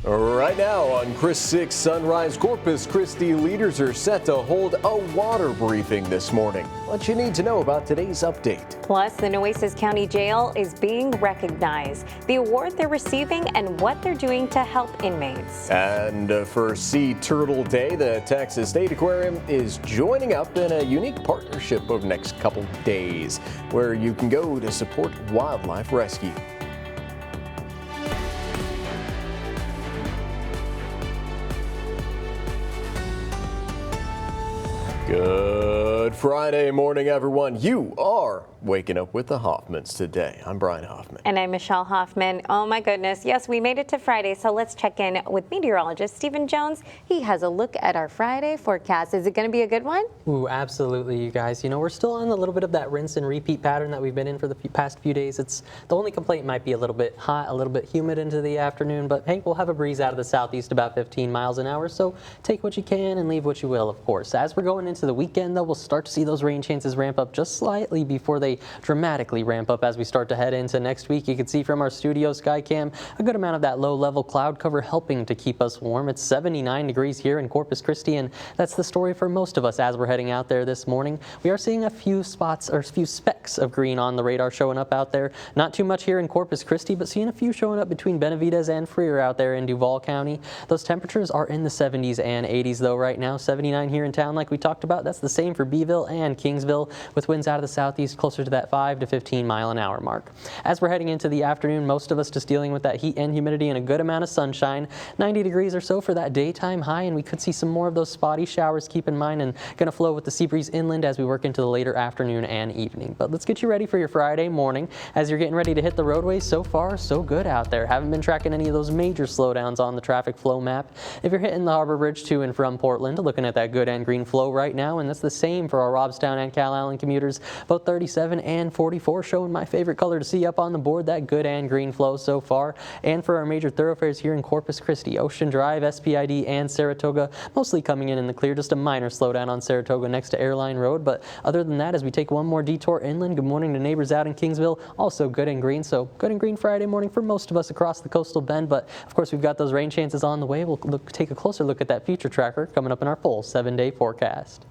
Right now on Chris 6 Sunrise, Corpus Christi leaders are set to hold a water briefing this morning. What you need to know about today's update. Plus, the Nueces County Jail is being recognized, the award they're receiving, and what they're doing to help inmates. And for Sea Turtle Day, the Texas State Aquarium is joining up in a unique partnership over the next couple days where you can go to support wildlife rescue. Good Friday morning, everyone. You are waking up with the Hoffmans today. I'm Brian Hoffman. And I'm Michelle Hoffman. Oh my goodness. Yes, we made it to Friday, so let's check in with meteorologist Stephen Jones. He has a look at our Friday forecast. Is it going to be a good one? Ooh, absolutely, you guys. You know, we're still on a little bit of that rinse and repeat pattern that we've been in for the past few days. It's the only complaint might be a little bit hot, a little bit humid into the afternoon, but hey, we'll have a breeze out of the southeast about 15 miles an hour, so take what you can and leave what you will, of course. As we're going into the weekend, though, we'll start to see those rain chances ramp up just slightly before they dramatically ramp up as we start to head into next week. You can see from our studio sky cam a good amount of that low-level cloud cover helping to keep us warm. It's 79 degrees here in Corpus Christi, and that's the story for most of us as we're heading out there this morning. We are seeing a few spots or a few specks of green on the radar showing up out there. Not too much here in Corpus Christi, but seeing a few showing up between Benavides and Freer out there in Duval County. Those temperatures are in the 70s and 80s though right now. 79 here in town like we talked about. That's the same for Beeville and Kingsville, with winds out of the southeast closer to that 5 to 15 mile an hour mark. As we're heading into the afternoon, most of us just dealing with that heat and humidity and a good amount of sunshine. 90 degrees or so for that daytime high, and we could see some more of those spotty showers, keep in mind, and going to flow with the sea breeze inland as we work into the later afternoon and evening. But let's get you ready for your Friday morning as you're getting ready to hit the roadways. So far, so good out there. Haven't been tracking any of those major slowdowns on the traffic flow map. If you're hitting the Harbor Bridge to and from Portland, looking at that good and green flow right now, and that's the same for our Robstown and Calallen commuters. Both 37 and 44 showing my favorite color to see up on the board, that good and green flow so far. And for our major thoroughfares here in Corpus Christi, Ocean Drive, SPID, and Saratoga, mostly coming in the clear. Just a minor slowdown on Saratoga next to Airline Road. But other than that, as we take one more detour inland, good morning to neighbors out in Kingsville, also good and green. So good and green Friday morning for most of us across the coastal bend. But of course, we've got those rain chances on the way. We'll take a closer look at that future tracker coming up in our full 7-day forecast.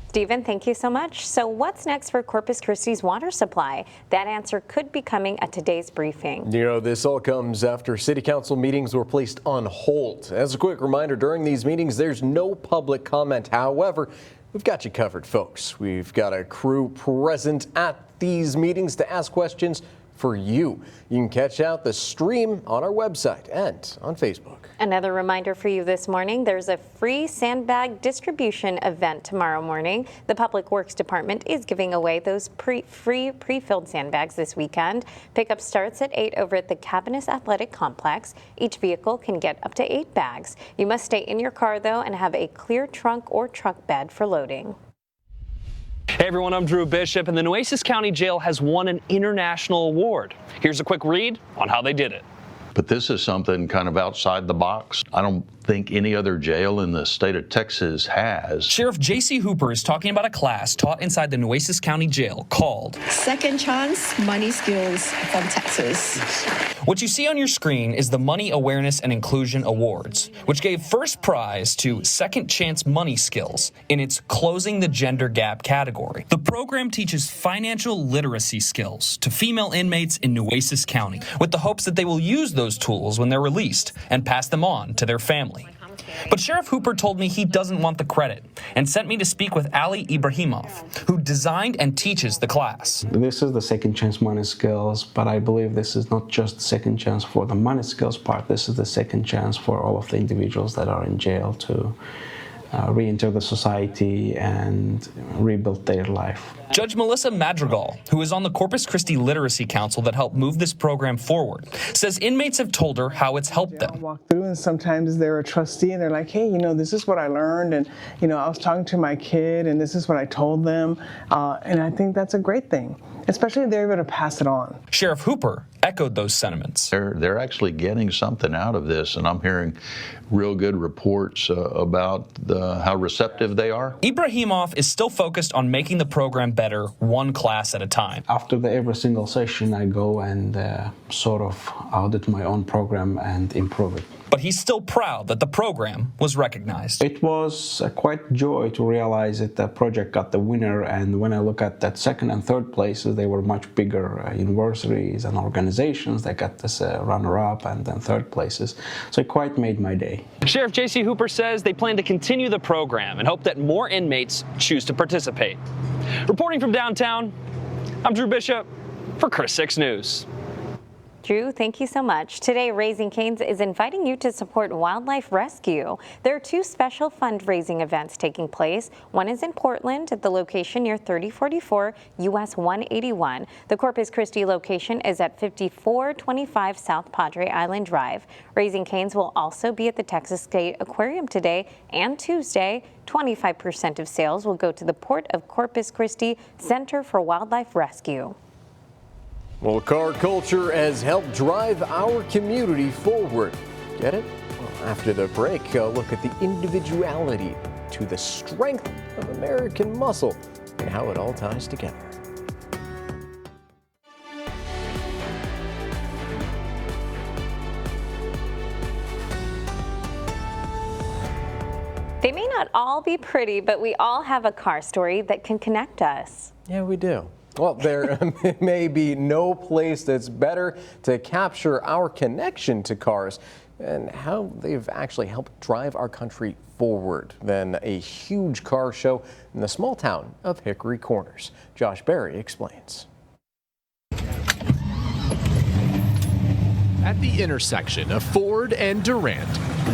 Stephen, thank you so much. So what's next for Corpus Christi's water supply? That answer could be coming at today's briefing. You know, this all comes after city council meetings were placed on hold. As a quick reminder, during these meetings, there's no public comment. However, we've got you covered, folks. We've got a crew present at these meetings to ask questions for you. You can catch out the stream on our website and on Facebook. Another reminder for you this morning, there's a free sandbag distribution event tomorrow morning. The Public Works Department is giving away those free pre-filled sandbags this weekend. Pickup starts at 8 over at the Cabinus Athletic Complex. Each vehicle can get up to 8 bags. You must stay in your car, though, and have a clear trunk or truck bed for loading. Hey everyone, I'm Drew Bishop, and the Nueces County Jail has won an international award. Here's a quick read on how they did it. But this is something kind of outside the box. I don't think any other jail in the state of Texas has. Sheriff J.C. Hooper is talking about a class taught inside the Nueces County Jail called Second Chance Money Skills from Texas. What you see on your screen is the Money Awareness and Inclusion Awards, which gave first prize to Second Chance Money Skills in its Closing the Gender Gap category. The program teaches financial literacy skills to female inmates in Nueces County, with the hopes that they will use those tools when they're released and pass them on to their family. But Sheriff Hooper told me he doesn't want the credit and sent me to speak with Ali Ibrahimov, who designed and teaches the class. This is the Second Chance Money Skills, but I believe this is not just the second chance for the money skills part. This is the second chance for all of the individuals that are in jail to re-enter the society and rebuild their life. Judge Melissa Madrigal, who is on the Corpus Christi Literacy Council that helped move this program forward, says inmates have told her how it's helped them. I walk through and sometimes they're a trustee and they're like, hey, this is what I learned, and I was talking to my kid and this is what I told them, and I think that's a great thing. especially if they're able to pass it on. Sheriff Hooper echoed those sentiments. They're actually getting something out of this, and I'm hearing real good reports about how receptive they are. Ibrahimov is still focused on making the program better one class at a time. After every single session, I go and sort of audit my own program and improve it. But he's still proud that the program was recognized. It was quite joy to realize that the project got the winner, and when I look at that second and third places, they were much bigger universities and organizations that got this runner-up and then third places. So it quite made my day. Sheriff J.C. Hooper says they plan to continue the program and hope that more inmates choose to participate. Reporting from downtown, I'm Drew Bishop for KRIS 6 News. Drew, thank you so much. Today, Raising Cane's is inviting you to support wildlife rescue. There are two special fundraising events taking place. One is in Portland at the location near 3044 US 181. The Corpus Christi location is at 5425 South Padre Island Drive. Raising Cane's will also be at the Texas State Aquarium today and Tuesday. 25% of sales will go to the Port of Corpus Christi Center for Wildlife Rescue. Well, car culture has helped drive our community forward. Get it? Well, after the break, a look at the individuality to the strength of American muscle and how it all ties together. They may not all be pretty, but we all have a car story that can connect us. Yeah, we do. Well, there may be no place that's better to capture our connection to cars and how they've actually helped drive our country forward than a huge car show in the small town of Hickory Corners. Josh Berry explains. At the intersection of Ford and Durant.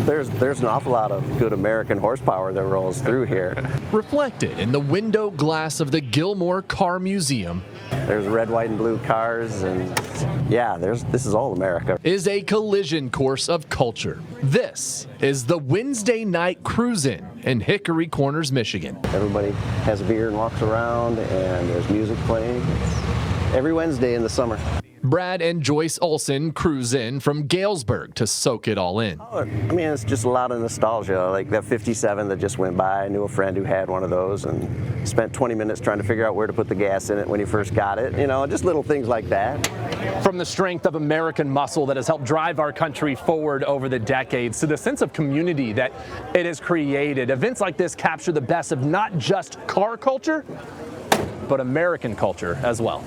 There's an awful lot of good American horsepower that rolls through here. Reflected in the window glass of the Gilmore Car Museum. There's red, white, and blue cars, and yeah, this is all America. Is a collision course of culture. This is the Wednesday night cruise-in Hickory Corners, Michigan. Everybody has a beer and walks around, and there's music playing. It's every Wednesday in the summer. Brad and Joyce Olson cruise in from Galesburg to soak it all in. I mean, it's just a lot of nostalgia, like that 57 that just went by. I knew a friend who had one of those and spent 20 minutes trying to figure out where to put the gas in it when he first got it. You know, just little things like that. From the strength of American muscle that has helped drive our country forward over the decades to the sense of community that it has created, events like this capture the best of not just car culture, but American culture as well.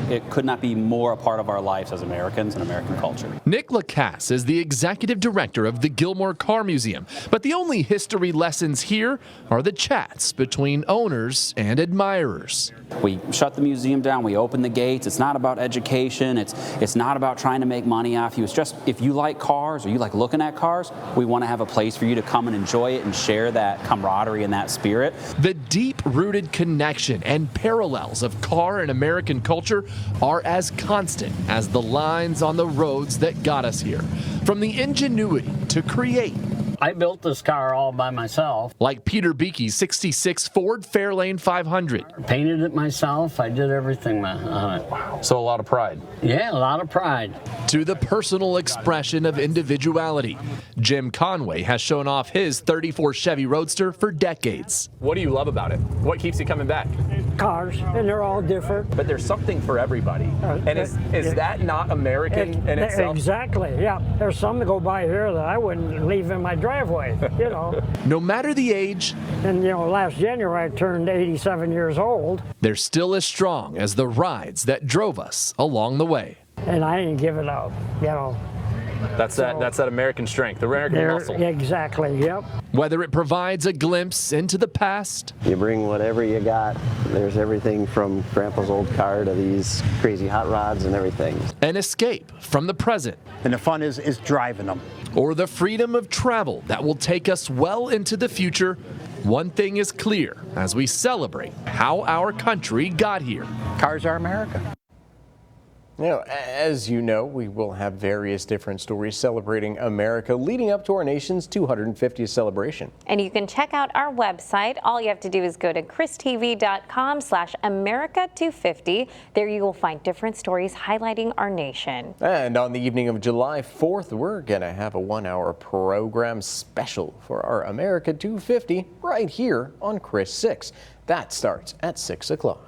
It could not be more a part of our lives as Americans and American culture. Nick Lacasse is the executive director of the Gilmore Car Museum, but the only history lessons here are the chats between owners and admirers. We shut the museum down, we open the gates. It's not about education, it's not about trying to make money off you. It's just if you like cars or you like looking at cars, we want to have a place for you to come and enjoy it and share that camaraderie and that spirit. The deep-rooted connection and parallels of car and American culture are as constant as the lines on the roads that got us here. From the ingenuity to create. I built this car all by myself. Like Peter Beakey's 66 Ford Fairlane 500. Painted it myself. I did everything on it. Wow. So a lot of pride. Yeah, a lot of pride. To the personal expression of individuality. Jim Conway has shown off his 34 Chevy Roadster for decades. What do you love about it? What keeps you coming back? Cars, and they're all different. But there's something for everybody. And is that not American in itself? Exactly, yeah. There's some that go by here that I wouldn't leave in my driveway, you know. No matter the age. And, you know, last January I turned 87 years old. They're still as strong as the rides that drove us along the way. And I didn't give it up, you know. That's that American strength, the American muscle. Exactly, yep. Whether it provides a glimpse into the past. You bring whatever you got. There's everything from Grandpa's old car to these crazy hot rods and everything. An escape from the present. And the fun is driving them. Or the freedom of travel that will take us well into the future. One thing is clear as we celebrate how our country got here. Cars are America. Now, as you know, we will have various different stories celebrating America leading up to our nation's 250th celebration. And you can check out our website. All you have to do is go to christv.com/America250. There you will find different stories highlighting our nation. And on the evening of July 4th, we're going to have a 1-hour program special for our America 250 right here on Chris 6. That starts at 6 o'clock.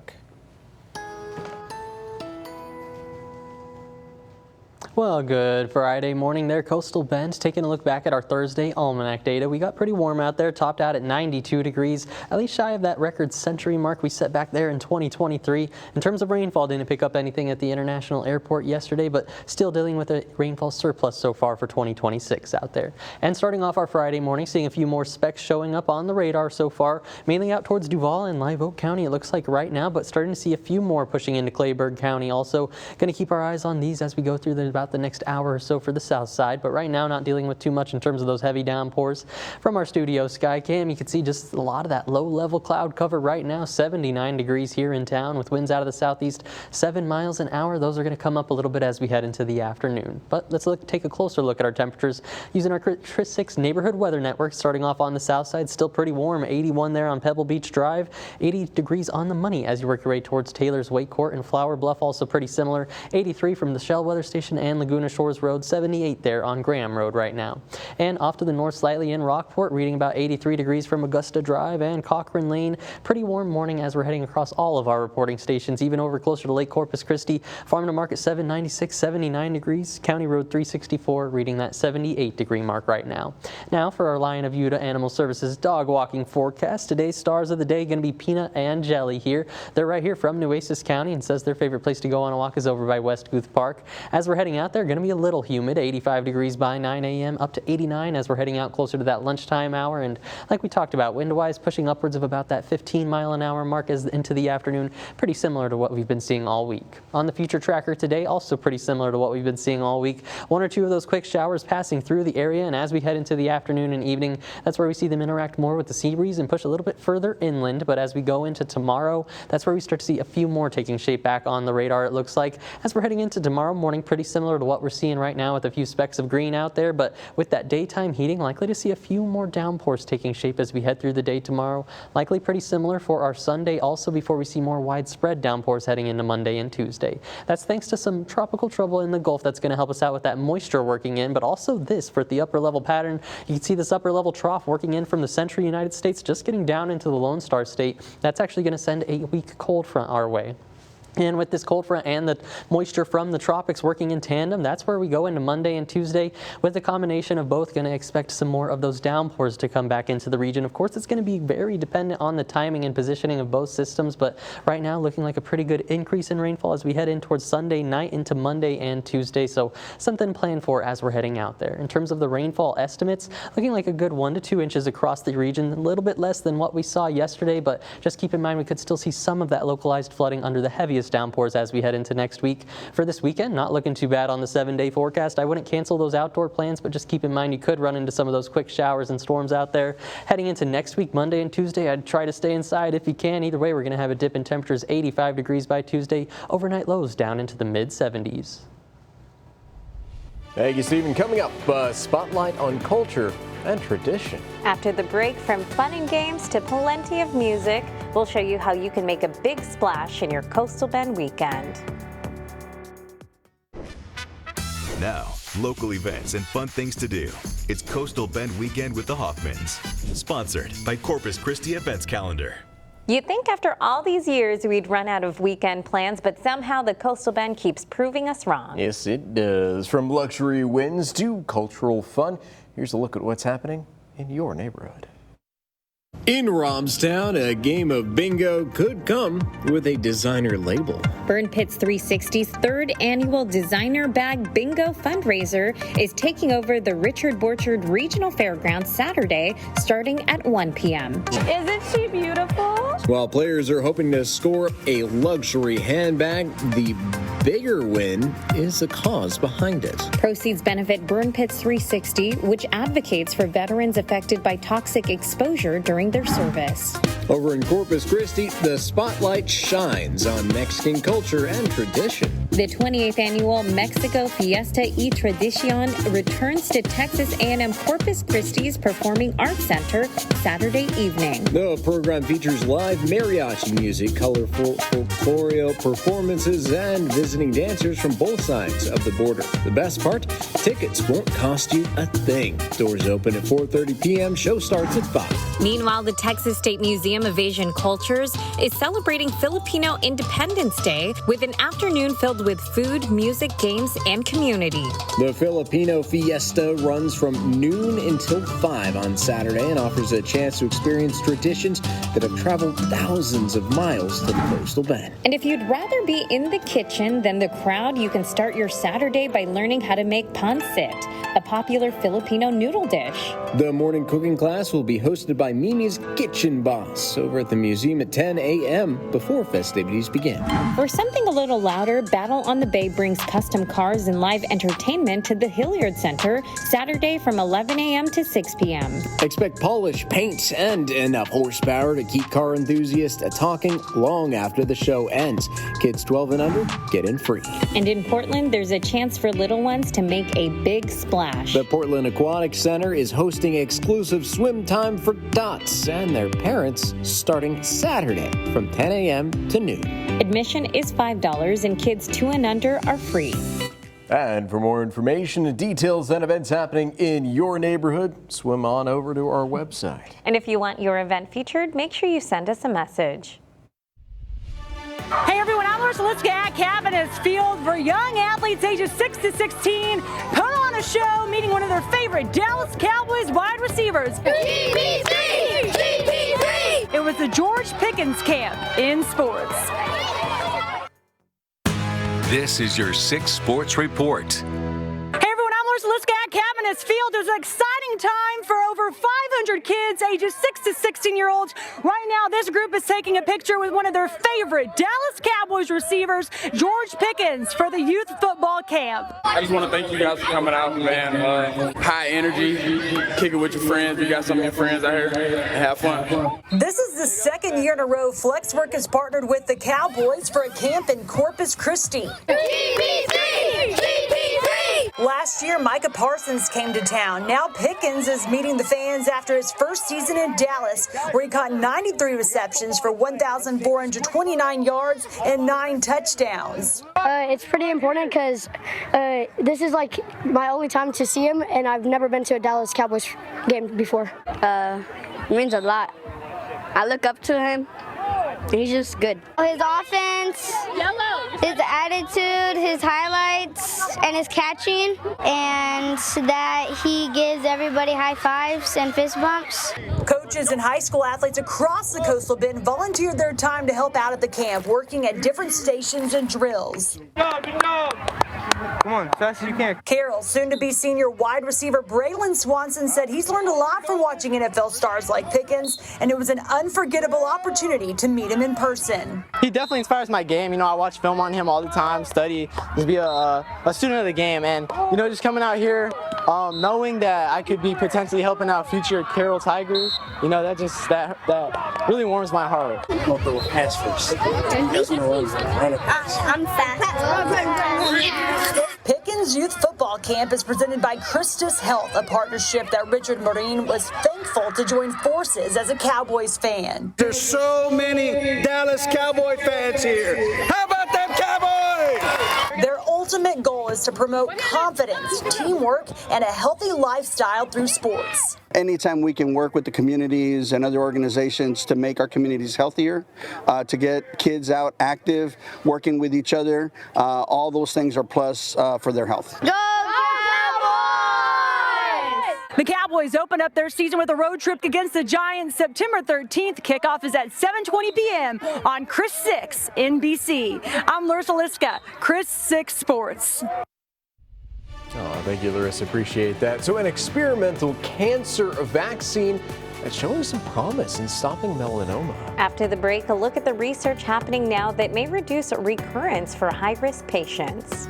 Well, good Friday morning there, Coastal Bend. Taking a look back at our Thursday almanac data, we got pretty warm out there, topped out at 92 degrees, at least shy of that record century mark we set back there in 2023. In terms of rainfall, didn't pick up anything at the International Airport yesterday, but still dealing with a rainfall surplus so far for 2026 out there. And starting off our Friday morning, seeing a few more specks showing up on the radar so far, mainly out towards Duval and Live Oak County, it looks like right now, but starting to see a few more pushing into Clayburgh County. Also, going to keep our eyes on these as we go through about the next hour or so for the south side, but right now not dealing with too much in terms of those heavy downpours. From our studio sky cam, you can see just a lot of that low level cloud cover right now. 79 degrees here in town with winds out of the southeast 7 miles an hour. Those are going to come up a little bit as we head into the afternoon. But let's take a closer look at our temperatures using our Chris 6 neighborhood weather network. Starting off on the south side, still pretty warm. 81 there on Pebble Beach Drive, 80 degrees on the Money as you work your way towards Taylor's Wake Court and Flower Bluff, also pretty similar. 83 from the Shell Weather Station and Laguna Shores Road, 78 there on Graham Road right now. And off to the north slightly in Rockport, reading about 83 degrees from Augusta Drive and Cochrane Lane. Pretty warm morning as we're heading across all of our reporting stations, even over closer to Lake Corpus Christi. Farm to Market 796, 79 degrees. County Road 364 reading that 78 degree mark right now. Now for our Lion of Utah Animal Services dog walking forecast. Today's stars of the day going to be Peanut and Jelly here. They're right here from Nueces County and says their favorite place to go on a walk is over by West Guth Park. As we're heading out there, going to be a little humid, 85 degrees by 9 a.m. up to 89 as we're heading out closer to that lunchtime hour. And like we talked about, wind-wise pushing upwards of about that 15-mile-an-hour mark as into the afternoon, pretty similar to what we've been seeing all week. On the future tracker today, also pretty similar to what we've been seeing all week. One or two of those quick showers passing through the area, and as we head into the afternoon and evening, that's where we see them interact more with the sea breeze and push a little bit further inland. But as we go into tomorrow, that's where we start to see a few more taking shape back on the radar, it looks like. As we're heading into tomorrow morning, pretty similar to what we're seeing right now with a few specks of green out there, but with that daytime heating, likely to see a few more downpours taking shape as we head through the day tomorrow. Likely pretty similar for our Sunday also before we see more widespread downpours heading into Monday and Tuesday. That's thanks to some tropical trouble in the Gulf that's going to help us out with that moisture working in, but also this for the upper level pattern. You can see this upper level trough working in from the central United States, just getting down into the Lone Star State. That's actually going to send a weak cold front our way. And with this cold front and the moisture from the tropics working in tandem, that's where we go into Monday and Tuesday. With the combination of both, going to expect some more of those downpours to come back into the region. Of course, it's going to be very dependent on the timing and positioning of both systems, but right now looking like a pretty good increase in rainfall as we head in towards Sunday night into Monday and Tuesday. So something planned for as we're heading out there. In terms of the rainfall estimates, looking like a good 1 to 2 inches across the region, a little bit less than what we saw yesterday, but just keep in mind we could still see some of that localized flooding under the heaviest downpours as we head into next week. For this weekend, not looking too bad on the 7-day forecast. I wouldn't cancel those outdoor plans, but just keep in mind you could run into some of those quick showers and storms out there. Heading into next week, Monday and Tuesday, I'd try to stay inside if you can. Either way, we're going to have a dip in temperatures, 85 degrees by Tuesday, overnight lows down into the mid-70s. Thank you, Stephen. Coming up, spotlight on culture and tradition. After the break, from fun and games to plenty of music, we'll show you how you can make a big splash in your Coastal Bend weekend. Now, local events and fun things to do. It's Coastal Bend Weekend with the Hoffmans. Sponsored by Corpus Christi Events Calendar. You'd think after all these years we'd run out of weekend plans, but somehow the Coastal Bend keeps proving us wrong. Yes, it does. From luxury wins to cultural fun, here's a look at what's happening in your neighborhood. In Robstown, a game of bingo could come with a designer label. Burn Pits 360's third annual Designer Bag Bingo fundraiser is taking over the Richard Borchard Regional Fairgrounds Saturday, starting at 1 p.m. Isn't she beautiful? While players are hoping to score a luxury handbag, the bigger win is the cause behind it. Proceeds benefit Burn Pits 360, which advocates for veterans affected by toxic exposure during their service. Over in Corpus Christi, the spotlight shines on Mexican culture and tradition. The 28th annual Mexico Fiesta y Tradicion returns to Texas A&M Corpus Christi's Performing Arts Center Saturday evening. The program features live mariachi music, colorful folklore performances, and visiting dancers from both sides of the border. The best part, tickets won't cost you a thing. Doors open at 4:30 p.m. Show starts at 5. Meanwhile, the Texas State Museum of Asian Cultures is celebrating Filipino Independence Day with an afternoon filled with food, music, games, and community. The Filipino Fiesta runs from noon until 5 on Saturday and offers a chance to experience traditions that have traveled thousands of miles to the coastal bend. And if you'd rather be in the kitchen than the crowd, you can start your Saturday by learning how to make pancit, a popular Filipino noodle dish. The morning cooking class will be hosted by Mimi's Kitchen Boss over at the museum at 10 a.m. before festivities begin. For something a little louder, Battle on the Bay brings custom cars and live entertainment to the Hilliard Center Saturday from 11 a.m. to 6 p.m. Expect polished paint and enough horsepower to keep car enthusiasts talking long after the show ends. Kids 12 and under get in free. And in Portland, there's a chance for little ones to make a big splash. The Portland Aquatic Center is hosting exclusive swim time for tots and their parents starting Saturday from 10 a.m. to noon. Admission is $5 and kids 2 and under are free. And for more information and details and events happening in your neighborhood, swim on over to our website. And if you want your event featured, make sure you send us a message. Hey everyone, I'm Larissa Liska at Cabinets Field for young athletes ages 6 to 16. Put on a show meeting one of their favorite Dallas Cowboys wide receivers. GP3! GP3! It was the George Pickens Camp in sports. This is your 6 Sports Report. Hey everyone, I'm Larissa Liska at Cabinets Field. There's an exciting time for over 500 kids ages 6 to 16-year-olds. Right now, this group is taking a picture with one of their favorite Dallas Cowboys receivers, George Pickens, for the youth football camp. I just want to thank you guys for coming out, man. High energy, kick it with your friends. You got some of your friends out here. Have fun. This is the second year in a row Flexwork has partnered with the Cowboys for a camp in Corpus Christi. GP3! GP3! Last year, Micah Parsons came to town. Now Pickens is meeting the fans after his first season in Dallas, where he caught 93 receptions for 1,429 yards and 9 touchdowns. It's pretty important because this is like my only time to see him, and I've never been to a Dallas Cowboys game before. It means a lot. I look up to him. He's just good. His offense, his attitude, his highlights, and his catching, and that he gives everybody high fives and fist bumps. Coaches and high school athletes across the coastal bend volunteered their time to help out at the camp, working at different stations and drills. Come on, fast as you can. Carroll, soon-to-be senior wide receiver Braylon Swanson said he's learned a lot from watching NFL stars like Pickens, and it was an unforgettable opportunity to meet him in person. He definitely inspires my game. I watch film on him all the time, study, just be a student of the game, and just coming out here, knowing that I could be potentially helping out future Carroll Tigers, that really warms my heart. I'm fast. Pickens Youth Football Camp is presented by Christus Health, a partnership that Richard Marine was thankful to join forces as a Cowboys fan. There's so many Dallas Cowboy fans here. How about them Cowboys? Their ultimate goal is to promote confidence, teamwork, and a healthy lifestyle through sports. Anytime we can work with the communities and other organizations to make our communities healthier, to get kids out active, working with each other, all those things are plus for their health. Go Cowboys! The Cowboys open up their season with a road trip against the Giants September 13th. Kickoff is at 7:20 p.m. on Chris 6 NBC. I'm Larissa Liska, Chris 6 Sports. Oh, thank you, Larissa. Appreciate that. So an experimental cancer vaccine that's showing some promise in stopping melanoma. After the break, a look at the research happening now that may reduce recurrence for high-risk patients.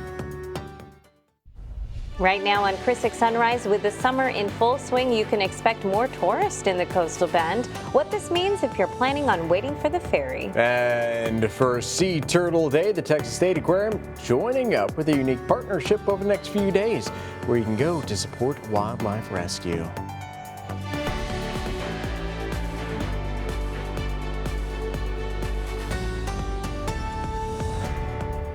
Right now on Chris 6 Sunrise, with the summer in full swing, you can expect more tourists in the Coastal Bend. What this means if you're planning on waiting for the ferry. And for Sea Turtle Day, the Texas State Aquarium joining up with a unique partnership over the next few days where you can go to support wildlife rescue.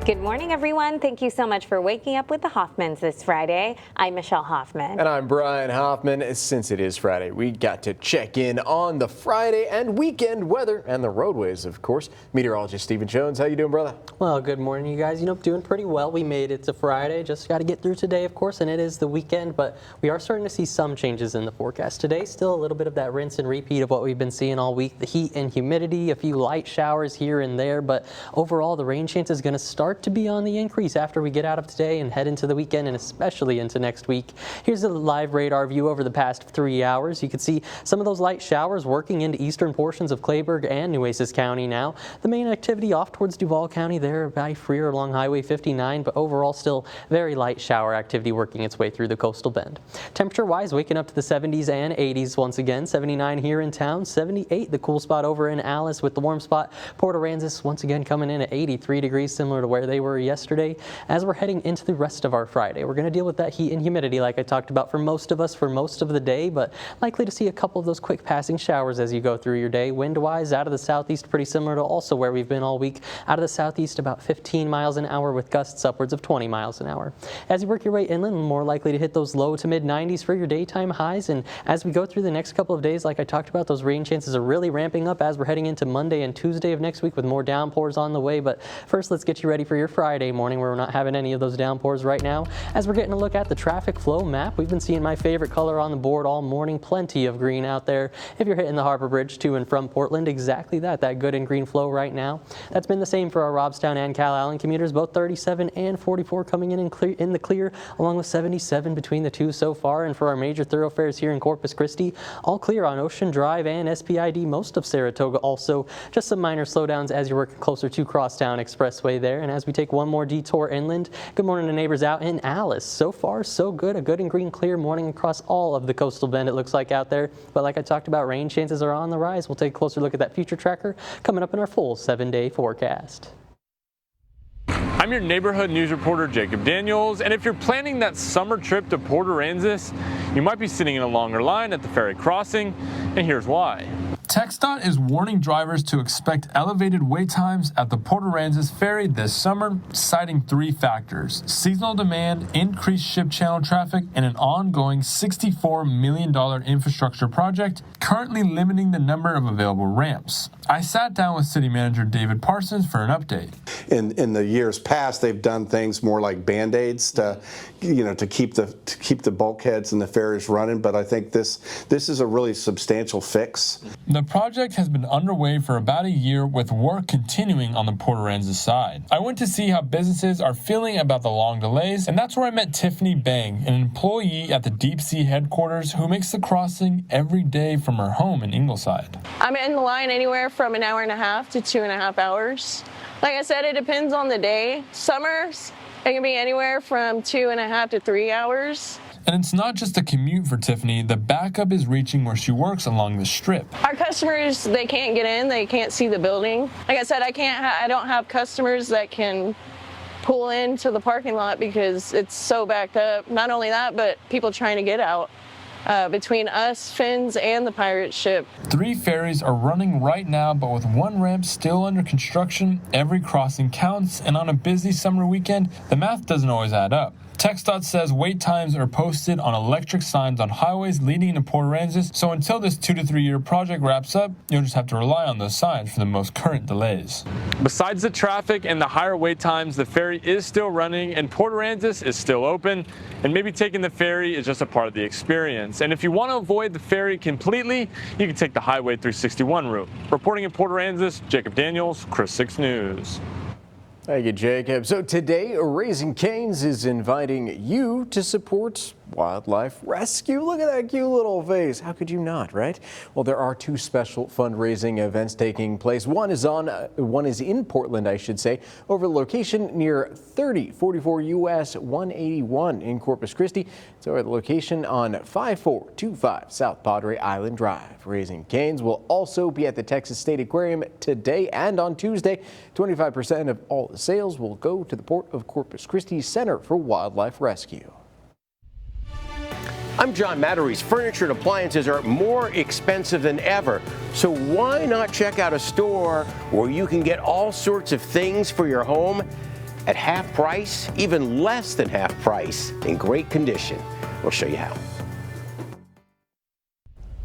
Good morning, everyone. Thank you so much for waking up with the Hoffmans this Friday. I'm Michelle Hoffman. And I'm Brian Hoffman. Since it is Friday, we got to check in on the Friday and weekend weather and the roadways, of course. Meteorologist Stephen Jones, how you doing, brother? Well, good morning, you guys. Doing pretty well. We made it to Friday. Just got to get through today, of course, and it is the weekend, but we are starting to see some changes in the forecast today. Still a little bit of that rinse and repeat of what we've been seeing all week. The heat and humidity, a few light showers here and there, but overall the rain chance is going to start to be on the increase after we get out of today and head into the weekend and especially into next week. Here's a live radar view over the past 3 hours. You can see some of those light showers working into eastern portions of Clayburgh and Nueces County now. The main activity off towards Duval County there by Freer along Highway 59, but overall still very light shower activity working its way through the Coastal Bend. Temperature-wise, waking up to the 70s and 80s once again. 79 here in town, 78 the cool spot over in Alice with the warm spot. Port Aransas once again coming in at 83 degrees, similar to where they were yesterday. As we're heading into the rest of our Friday, we're going to deal with that heat and humidity like I talked about for most of us for most of the day, but likely to see a couple of those quick passing showers as you go through your day. Wind-wise, out of the southeast, pretty similar to also where we've been all week. Out of the southeast, about 15 miles an hour with gusts upwards of 20 miles an hour. As you work your way inland, more likely to hit those low to mid 90s for your daytime highs, and as we go through the next couple of days, like I talked about, those rain chances are really ramping up as we're heading into Monday and Tuesday of next week with more downpours on the way. But first, let's get you ready for your Friday morning where we're not having any of those downpours right now. As we're getting a look at the traffic flow map, we've been seeing my favorite color on the board all morning, plenty of green out there. If you're hitting the Harbor Bridge to and from Portland, exactly that good and green flow right now. That's been the same for our Robstown and Calallen commuters, both 37 and 44 coming in the clear, along with 77 between the two so far. And for our major thoroughfares here in Corpus Christi, all clear on Ocean Drive and SPID, most of Saratoga also. Just some minor slowdowns as you're working closer to Crosstown Expressway there. And as we take one more detour inland, good morning to neighbors out in Alice. So far, so good. A good and green clear morning across all of the Coastal Bend, it looks like out there. But like I talked about, rain chances are on the rise. We'll take a closer look at that future tracker coming up in our full 7-day forecast. I'm your neighborhood news reporter, Jacob Daniels, and if you're planning that summer trip to Port Aransas, you might be sitting in a longer line at the ferry crossing, and here's why. TxDOT is warning drivers to expect elevated wait times at the Port Aransas ferry this summer, citing 3 factors: seasonal demand, increased ship channel traffic, and an ongoing $64 million infrastructure project currently limiting the number of available ramps. I sat down with City Manager David Parsons for an update. In the years past, they've done things more like Band-Aids to keep the bulkheads and the ferries running, but I think this is a really substantial fix. The project has been underway for about a year, with work continuing on the Port Aransas side. I went to see how businesses are feeling about the long delays, and that's where I met Tiffany Bang, an employee at the Deep Sea headquarters who makes the crossing every day from her home in Ingleside. I'm in the line anywhere from an hour and a half to 2.5 hours. Like I said, it depends on the day. Summers, it can be anywhere from 2.5 to 3 hours. And it's not just a commute for Tiffany. The backup is reaching where she works along the Strip. Our customers, they can't get in. They can't see the building. Like I said, I don't have customers that can pull into the parking lot because it's so backed up. Not only that, but people trying to get out. Between us, Finns, and the pirate ship. 3 ferries are running right now, but with 1 ramp still under construction, every crossing counts, and on a busy summer weekend, the math doesn't always add up. TxDOT says wait times are posted on electric signs on highways leading into Port Aransas, so until this 2 to 3 year project wraps up, you'll just have to rely on those signs for the most current delays. Besides the traffic and the higher wait times, the ferry is still running and Port Aransas is still open, and maybe taking the ferry is just a part of the experience. And if you want to avoid the ferry completely, you can take the Highway 361 route. Reporting in Port Aransas, Jacob Daniels, Chris 6 News. Thank you, Jacob. So today, Raising Cane's is inviting you to support Wildlife Rescue. Look at that cute little face. How could you not, right? Well, there are two special fundraising events taking place. One is in Portland, I should say, over the location near 3044 US 181 in Corpus Christi. It's over the location on 5425 South Padre Island Drive. Raising Cane's will also be at the Texas State Aquarium today and on Tuesday. 25% of all the sales will go to the Port of Corpus Christi Center for Wildlife Rescue. I'm John Matteries. Furniture and appliances are more expensive than ever. So why not check out a store where you can get all sorts of things for your home at half price, even less than half price, in great condition? We'll show you how.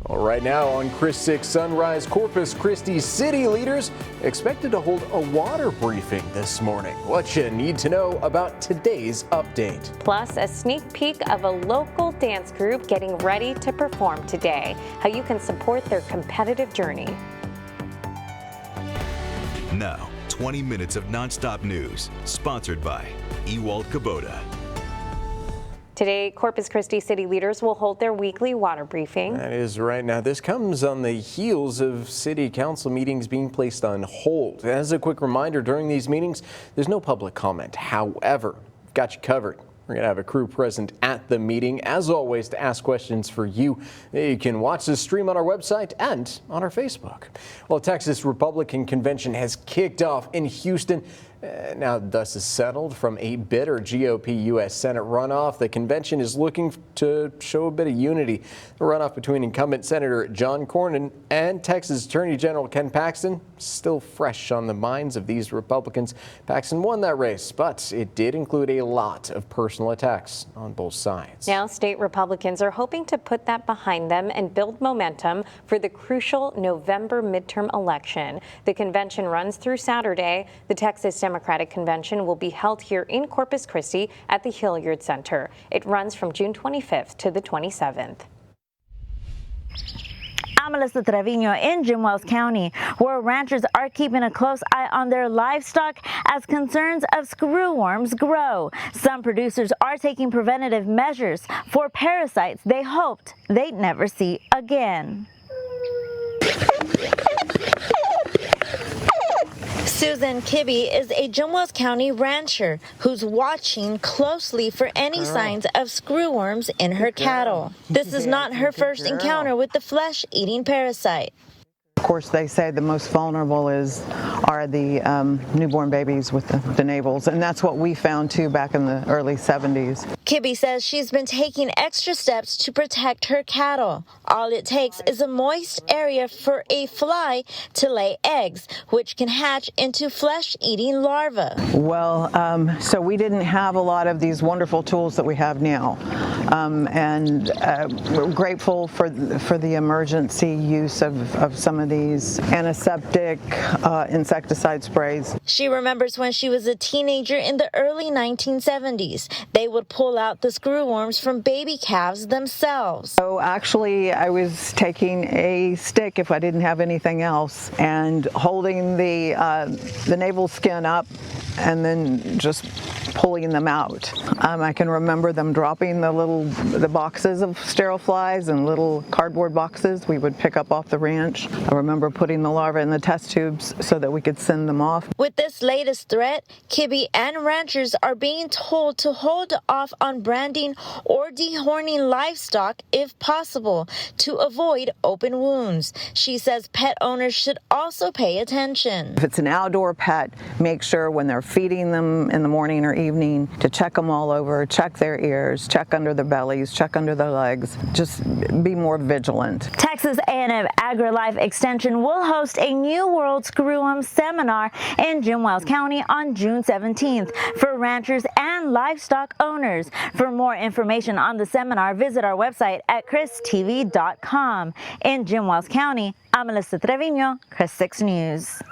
All right, now on Chris 6 Sunrise, Corpus Christi city leaders expected to hold a water briefing this morning. What you need to know about today's update. Plus, a sneak peek of a local dance group getting ready to perform today. How you can support their competitive journey. Now, 20 minutes of nonstop news, sponsored by Ewald Kubota. Today, Corpus Christi city leaders will hold their weekly water briefing. That is right. Now, this comes on the heels of city council meetings being placed on hold. As a quick reminder, during these meetings, there's no public comment. However, we've got you covered. We're going to have a crew present at the meeting, as always, to ask questions for you. You can watch this stream on our website and on our Facebook. Well, Texas Republican Convention has kicked off in Houston. Now the dust is settled from a bitter GOP U.S. Senate runoff. The convention is looking to show a bit of unity. The runoff between incumbent Senator John Cornyn and Texas Attorney General Ken Paxton still fresh on the minds of these Republicans. Paxton won that race, but it did include a lot of personal attacks on both sides. Now, state Republicans are hoping to put that behind them and build momentum for the crucial November midterm election. The convention runs through Saturday. The Texas Democratic Convention will be held here in Corpus Christi at the Hilliard Center. It runs from June 25th to the 27th. I'm Melissa Trevino in Jim Wells County, where ranchers are keeping a close eye on their livestock as concerns of screwworms grow. Some producers are taking preventative measures for parasites they hoped they'd never see again. Susan Kibbe is a Jim Wells County rancher who's watching closely for any signs of screwworms in her cattle. This is not her first encounter with the flesh-eating parasite. Of course, they say the most vulnerable are the newborn babies with the navels, and that's what we found too back in the early 70s. Kibbe says she's been taking extra steps to protect her cattle. All it takes is a moist area for a fly to lay eggs, which can hatch into flesh-eating larvae. Well, so we didn't have a lot of these wonderful tools that we have now, and we're grateful for the emergency use of some of these antiseptic insecticide sprays. She remembers when she was a teenager in the early 1970s. They would pull out the screwworms from baby calves themselves. So actually, I was taking a stick if I didn't have anything else and holding the navel skin up and then just pulling them out. I can remember them dropping the boxes of sterile flies and little cardboard boxes we would pick up off the ranch. I remember putting the larvae in the test tubes so that we could send them off. With this latest threat, Kibbe and ranchers are being told to hold off on branding or dehorning livestock if possible to avoid open wounds. She says pet owners should also pay attention. If it's an outdoor pet, make sure when they're feeding them in the morning or evening to check them all over, check their ears, check under their bellies, check under their legs. Just be more vigilant. Texas A&M AgriLife Extension will host a New World Screwworm seminar in Jim Wells County on June 17th for ranchers and livestock owners. For more information on the seminar, visit our website at christv.com. In Jim Wells County, I'm Melissa Trevino, Chris 6 News.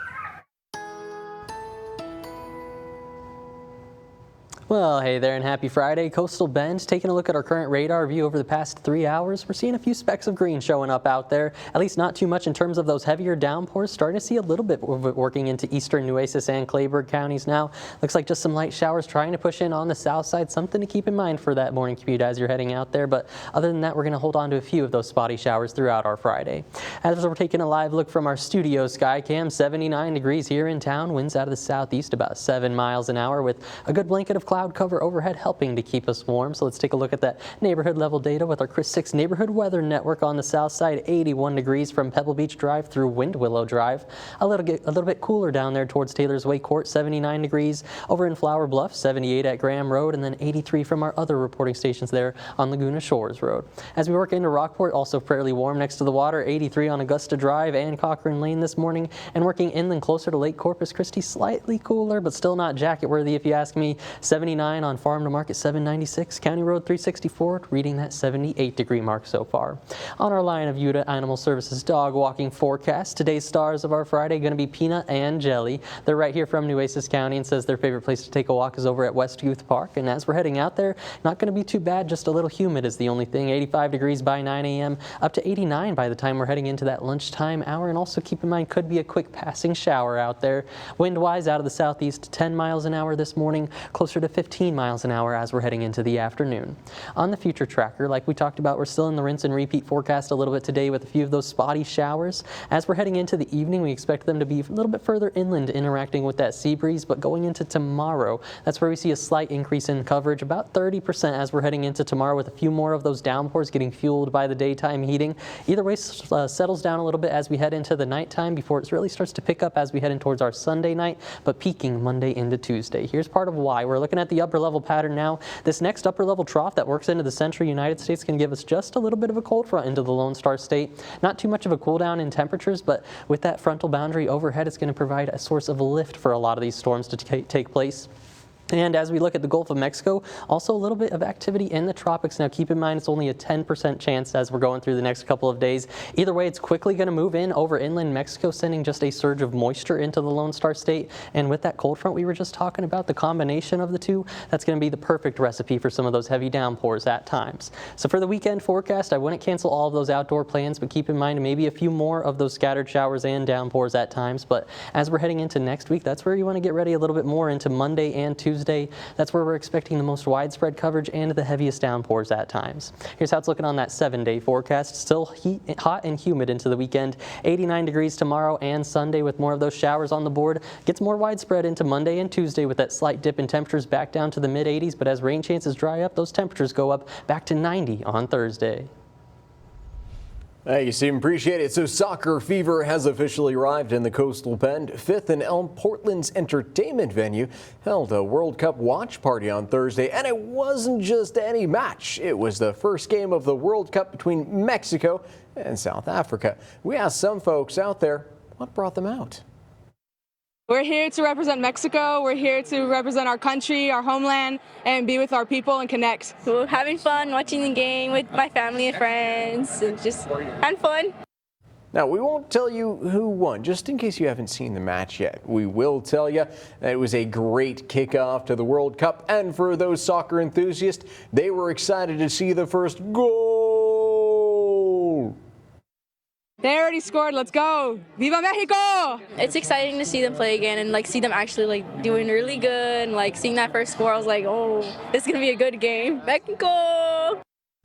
Well, hey there and happy Friday. Coastal Bend, taking a look at our current radar view over the past 3 hours. We're seeing a few specks of green showing up out there, at least not too much in terms of those heavier downpours. Starting to see a little bit of it working into eastern Nueces and Clayburgh counties now. Looks like just some light showers trying to push in on the south side. Something to keep in mind for that morning commute as you're heading out there. But other than that, we're going to hold on to a few of those spotty showers throughout our Friday. As we're taking a live look from our studio sky cam, 79 degrees here in town. Winds out of the southeast about 7 miles an hour with a good blanket of cloud cover overhead helping to keep us warm. So let's take a look at that neighborhood level data with our Chris 6 neighborhood weather network on the south side. 81 degrees from Pebble Beach Drive through Wind Willow Drive. A little bit cooler down there towards Taylor's Way Court, 79 degrees. Over in Flower Bluff, 78 at Graham Road, and then 83 from our other reporting stations there on Laguna Shores Road. As we work into Rockport, also fairly warm next to the water, 83 on Augusta Drive and Cochrane Lane this morning, and working inland closer to Lake Corpus Christi, slightly cooler, but still not jacket worthy if you ask me. 79 on Farm to Market, 796, County Road 364, reading that 78-degree mark so far. On our line of Utah Animal Services dog walking forecast, today's stars of our Friday going to be Peanut and Jelly. They're right here from Nueces County and says their favorite place to take a walk is over at West Youth Park. And as we're heading out there, not going to be too bad, just a little humid is the only thing. 85 degrees by 9 a.m., up to 89 by the time we're heading into that lunchtime hour. And also keep in mind, could be a quick passing shower out there. Wind-wise out of the southeast, 10 miles an hour this morning, closer to 15 miles an hour as we're heading into the afternoon. On the future tracker, like we talked about, we're still in the rinse and repeat forecast a little bit today with a few of those spotty showers. As we're heading into the evening, we expect them to be a little bit further inland interacting with that sea breeze, but going into tomorrow, that's where we see a slight increase in coverage, about 30% as we're heading into tomorrow with a few more of those downpours getting fueled by the daytime heating. Either way, settles down a little bit as we head into the nighttime before it really starts to pick up as we head in towards our Sunday night, but peaking Monday into Tuesday. Here's part of why. We're looking at the upper level pattern now. This next upper level trough that works into the central United States can give us just a little bit of a cold front into the Lone Star State. Not too much of a cool down in temperatures, but with that frontal boundary overhead, it's going to provide a source of lift for a lot of these storms to take place. And as we look at the Gulf of Mexico, also a little bit of activity in the tropics. Now keep in mind it's only a 10% chance as we're going through the next couple of days. Either way, it's quickly going to move in over inland Mexico, sending just a surge of moisture into the Lone Star State. And with that cold front we were just talking about, the combination of the two, that's going to be the perfect recipe for some of those heavy downpours at times. So for the weekend forecast, I wouldn't cancel all of those outdoor plans, but keep in mind maybe a few more of those scattered showers and downpours at times. But as we're heading into next week, that's where you want to get ready a little bit more into Monday and Tuesday. That's where we're expecting the most widespread coverage and the heaviest downpours at times. Here's how it's looking on that 7-day forecast. Still hot and humid into the weekend. 89 degrees tomorrow and Sunday with more of those showers on the board. Gets more widespread into Monday and Tuesday with that slight dip in temperatures back down to the mid-80s. But as rain chances dry up, those temperatures go up back to 90 on Thursday. Hey, you seem appreciate it. So soccer fever has officially arrived in the Coastal Bend. Fifth and Elm Portland's entertainment venue held a World Cup watch party on Thursday, and it wasn't just any match. It was the first game of the World Cup between Mexico and South Africa. We asked some folks out there what brought them out. We're here to represent Mexico. We're here to represent our country, our homeland, and be with our people and connect. We're having fun watching the game with my family and friends, and just having fun. Now, we won't tell you who won, just in case you haven't seen the match yet. We will tell you that it was a great kickoff to the World Cup, and for those soccer enthusiasts, they were excited to see the first goal. They already scored. Let's go. Viva Mexico! It's exciting to see them play again and see them actually doing really good, and seeing that first score. I was like, oh, this is gonna be a good game. Mexico!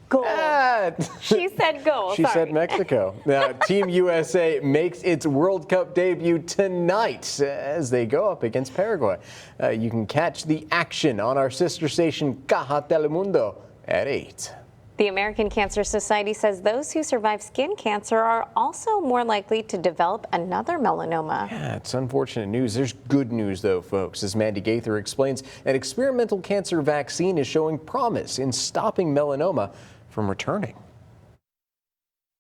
Goal. She said goal. She said Mexico. Now, Team USA makes its World Cup debut tonight as they go up against Paraguay. You can catch the action on our sister station Caja Telemundo at 8. The American Cancer Society says those who survive skin cancer are also more likely to develop another melanoma. Yeah, it's unfortunate news. There's good news, though, folks. As Mandy Gaither explains, an experimental cancer vaccine is showing promise in stopping melanoma from returning.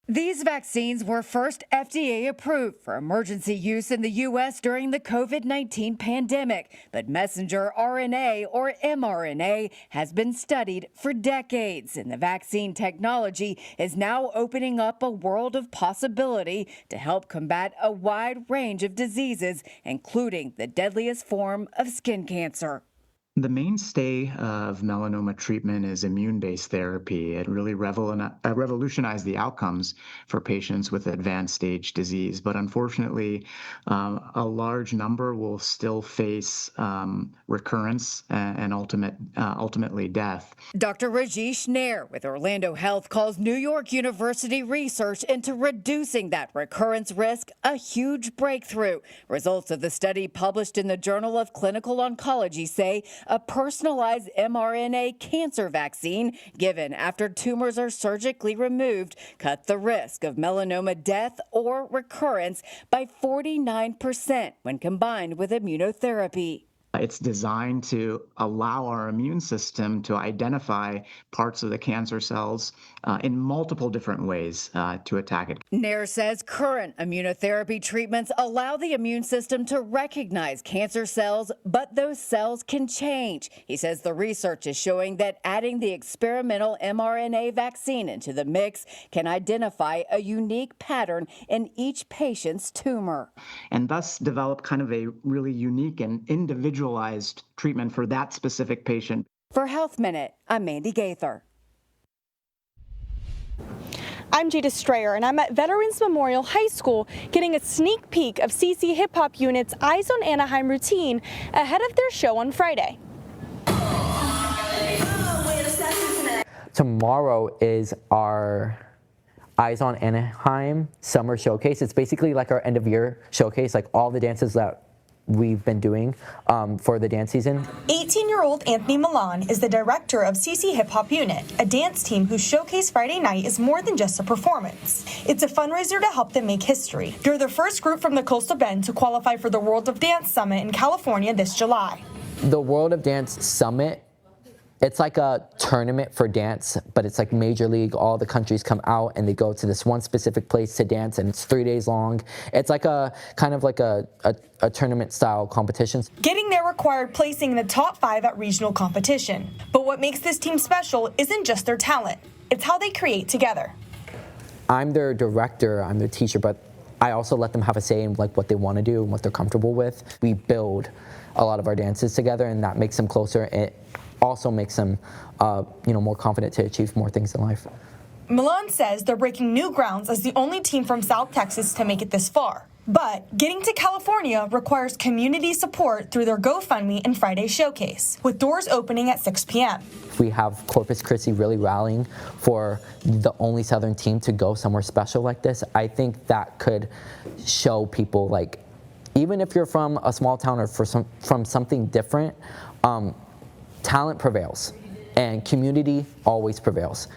These vaccines were first FDA approved for emergency use in the U.S. during the COVID-19 pandemic, but messenger RNA or mRNA has been studied for decades, and the vaccine technology is now opening up a world of possibility to help combat a wide range of diseases, including the deadliest form of skin cancer. The mainstay of melanoma treatment is immune-based therapy. It really revolutionized the outcomes for patients with advanced stage disease. But unfortunately, a large number will still face recurrence and ultimately death. Dr. Rajesh Nair with Orlando Health calls New York University research into reducing that recurrence risk a huge breakthrough. Results of the study published in the Journal of Clinical Oncology say a personalized mRNA cancer vaccine given after tumors are surgically removed cut the risk of melanoma death or recurrence by 49% when combined with immunotherapy. It's designed to allow our immune system to identify parts of the cancer cells in multiple different ways to attack it. Nair says current immunotherapy treatments allow the immune system to recognize cancer cells, but those cells can change. He says the research is showing that adding the experimental mRNA vaccine into the mix can identify a unique pattern in each patient's tumor. And thus develop kind of a really unique and individualized treatment for that specific patient. For Health Minute, I'm Mandy Gaither. I'm Jada Strayer, and I'm at Veterans Memorial High School getting a sneak peek of CC Hip Hop Unit's Eyes on Anaheim routine ahead of their show on Friday. Tomorrow is our Eyes on Anaheim summer showcase. It's basically like our end of year showcase, like all the dances that we've been doing for the dance season. 18-year-old Anthony Milan is the director of CC Hip Hop Unit, a dance team whose showcase Friday night is more than just a performance. It's a fundraiser to help them make history. They're the first group from the Coastal Bend to qualify for the World of Dance Summit in California this July. The World of Dance Summit, it's like a tournament for dance, but it's like major league. All the countries come out and they go to this one specific place to dance, and it's 3 days long. It's like a kind of like a tournament style competition. Getting there required placing in the top 5 at regional competition. But what makes this team special isn't just their talent, it's how they create together. I'm their director, I'm their teacher, but I also let them have a say in like what they want to do and what they're comfortable with. We build a lot of our dances together, and that makes them closer. It also makes them more confident to achieve more things in life. Milan says they're breaking new grounds as the only team from South Texas to make it this far. But getting to California requires community support through their GoFundMe and Friday showcase, with doors opening at 6 p.m. We have Corpus Christi really rallying for the only Southern team to go somewhere special like this. I think that could show people, like, even if you're from a small town or from something different, talent prevails, and community always prevails.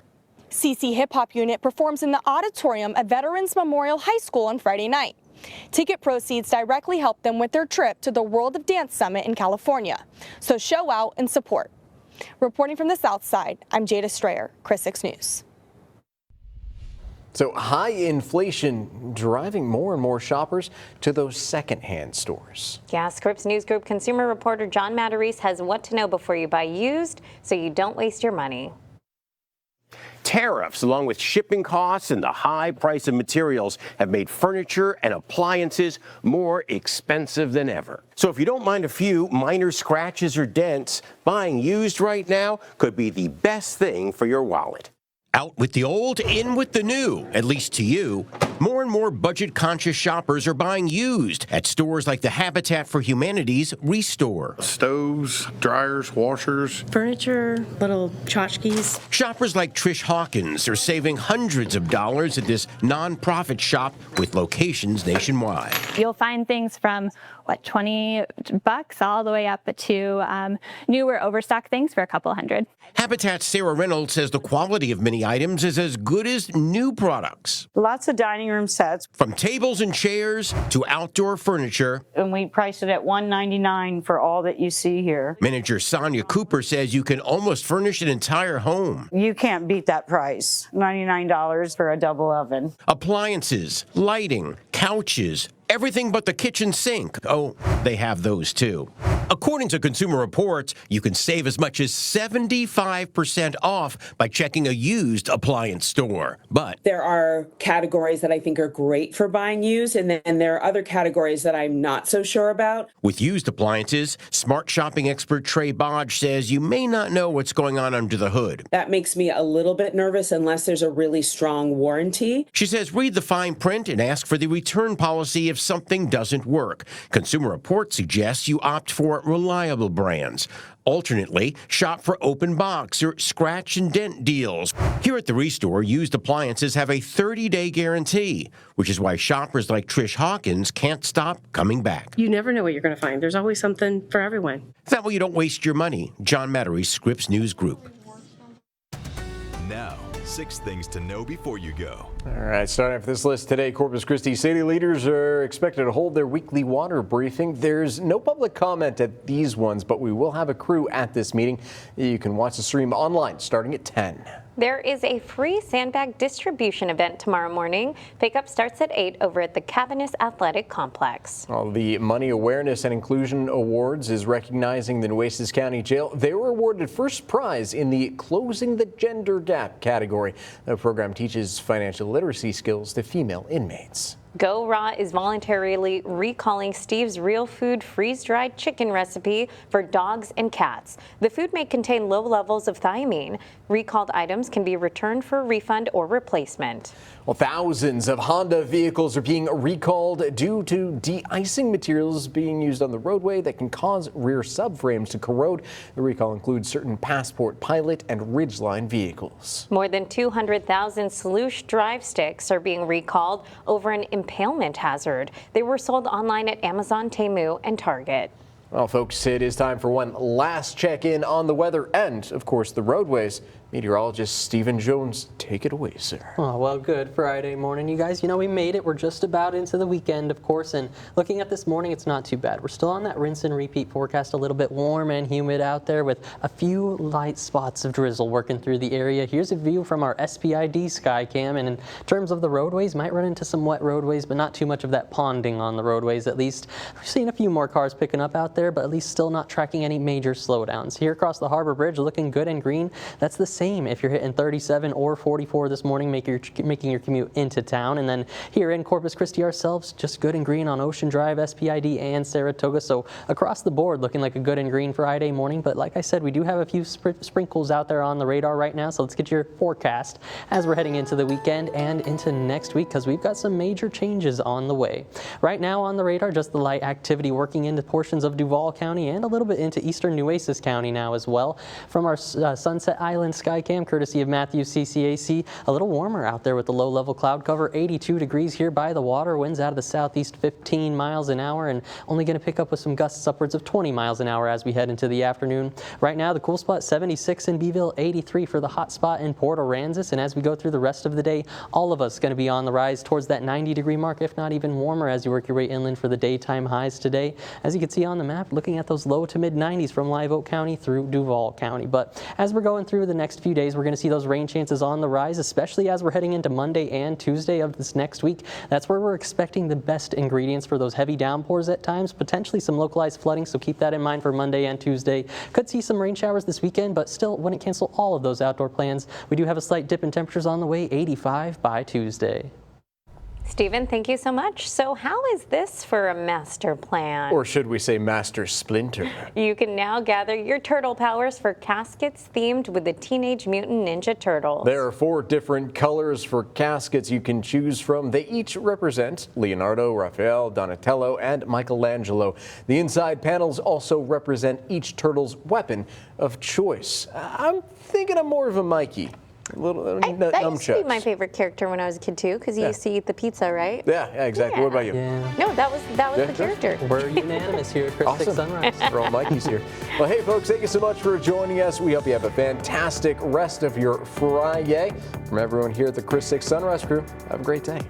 CC Hip Hop Unit performs in the auditorium at Veterans Memorial High School on Friday night. Ticket proceeds directly help them with their trip to the World of Dance Summit in California. So show out and support. Reporting from the South Side, I'm Jada Strayer, Chris 6 News. So high inflation driving more and more shoppers to those secondhand stores. Yeah, Scripps News Group consumer reporter John Matarese has what to know before you buy used so you don't waste your money. Tariffs, along with shipping costs and the high price of materials, have made furniture and appliances more expensive than ever. So if you don't mind a few minor scratches or dents, buying used right now could be the best thing for your wallet. Out with the old, in with the new, at least to you. More and more budget-conscious shoppers are buying used at stores like the Habitat for Humanity's Restore. Stoves, dryers, washers. Furniture, little tchotchkes. Shoppers like Trish Hawkins are saving hundreds of dollars at this nonprofit shop with locations nationwide. You'll find things from, $20 all the way up to new or overstock things for a couple hundred. Habitat's Sarah Reynolds says the quality of many items is as good as new products. Lots of dining room sets. From tables and chairs to outdoor furniture. And we priced it at $199 for all that you see here. Manager Sonia Cooper says you can almost furnish an entire home. You can't beat that price. $99 for a double oven. Appliances, lighting, couches, everything but the kitchen sink. Oh, they have those too. According to Consumer Reports, you can save as much as 75% off by checking a used appliance store. But there are categories that I think are great for buying used, and then there are other categories that I'm not so sure about. with used appliances, smart shopping expert Trey Bodge says you may not know what's going on under the hood. That makes me a little bit nervous unless there's a really strong warranty. She says read the fine print and ask for the return policy if something doesn't work. Consumer Reports suggests you opt for reliable brands. Alternately, shop for open box or scratch and dent deals. Here at the Restore, used appliances have a 30-day guarantee, which is why shoppers like Trish Hawkins can't stop coming back. You never know what you're going to find. There's always something for everyone. That way you don't waste your money. John Mattery, Scripps News Group. Now, 6 things to know before you go. All right, starting off this list today, Corpus Christi city leaders are expected to hold their weekly water briefing. There's no public comment at these ones, but we will have a crew at this meeting. You can watch the stream online starting at 10. There is a free sandbag distribution event tomorrow morning. Pickup starts at 8 over at the Cavanis Athletic Complex. Well, the Money Awareness and Inclusion Awards is recognizing the Nueces County Jail. They were awarded first prize in the Closing the Gender Gap category. The program teaches financial literacy skills to female inmates. Go Raw is voluntarily recalling Steve's Real Food freeze-dried chicken recipe for dogs and cats. The food may contain low levels of thiamine. Recalled items can be returned for a refund or replacement. Well, thousands of Honda vehicles are being recalled due to de-icing materials being used on the roadway that can cause rear subframes to corrode. The recall includes certain Passport, Pilot, and Ridgeline vehicles. More than 200,000 Sloosh drive sticks are being recalled over an impalement hazard. They were sold online at Amazon, Temu, and Target. Well, folks, it is time for one last check-in on the weather and, of course, the roadways. Meteorologist Stephen Jones, take it away, sir. Oh, well, good Friday morning, you guys. You know, we made it. We're just about into the weekend, of course, and looking at this morning, it's not too bad. We're still on that rinse and repeat forecast, a little bit warm and humid out there with a few light spots of drizzle working through the area. Here's a view from our SPID Skycam, and in terms of the roadways, might run into some wet roadways, but not too much of that ponding on the roadways, at least. We've seen a few more cars picking up out there, but at least still not tracking any major slowdowns. Here across the Harbor Bridge, looking good and green. That's the same if you're hitting 37 or 44 this morning, making your commute into town. And then here in Corpus Christi ourselves, just good and green on Ocean Drive, SPID, and Saratoga. So across the board, looking like a good and green Friday morning. But like I said, we do have a few sprinkles out there on the radar right now. So let's get your forecast as we're heading into the weekend and into next week, because we've got some major changes on the way. Right now on the radar, just the light activity working into portions of Duval County and a little bit into eastern Nueces County now as well. From our Sunset Island Skycam, courtesy of Matthews CCAC, a little warmer out there with the low-level cloud cover, 82 degrees here by the water, winds out of the southeast 15 miles an hour, and only going to pick up with some gusts upwards of 20 miles an hour as we head into the afternoon. Right now, the cool spot 76 in Beeville, 83 for the hot spot in Port Aransas, and as we go through the rest of the day, all of us going to be on the rise towards that 90-degree mark, if not even warmer, as you work your way inland for the daytime highs today. As you can see on the map, looking at those low to mid-90s from Live Oak County through Duval County. But as we're going through the next few days, we're going to see those rain chances on the rise, especially as we're heading into Monday and Tuesday of this next week. That's where we're expecting the best ingredients for those heavy downpours at times, potentially some localized flooding, so keep that in mind for Monday and Tuesday. Could see some rain showers this weekend, but still wouldn't cancel all of those outdoor plans. We do have a slight dip in temperatures on the way, 85 by Tuesday. Stephen, thank you so much. So how is this for a master plan? Or should we say master splinter? You can now gather your turtle powers for caskets themed with the Teenage Mutant Ninja Turtles. There are 4 different colors for caskets you can choose from. They each represent Leonardo, Raphael, Donatello, and Michelangelo. The inside panels also represent each turtle's weapon of choice. I'm thinking I'm more of a Mikey. That used to be my favorite character when I was a kid too, because he used to eat the pizza, right? Yeah, exactly. Yeah. What about you? Yeah. No, that was the character. We're unanimous here at Chris Sunrise. We're all Mikey's here. Well, hey folks, thank you so much for joining us. We hope you have a fantastic rest of your Friday. From everyone here at the Chris 6 Sunrise crew, have a great day.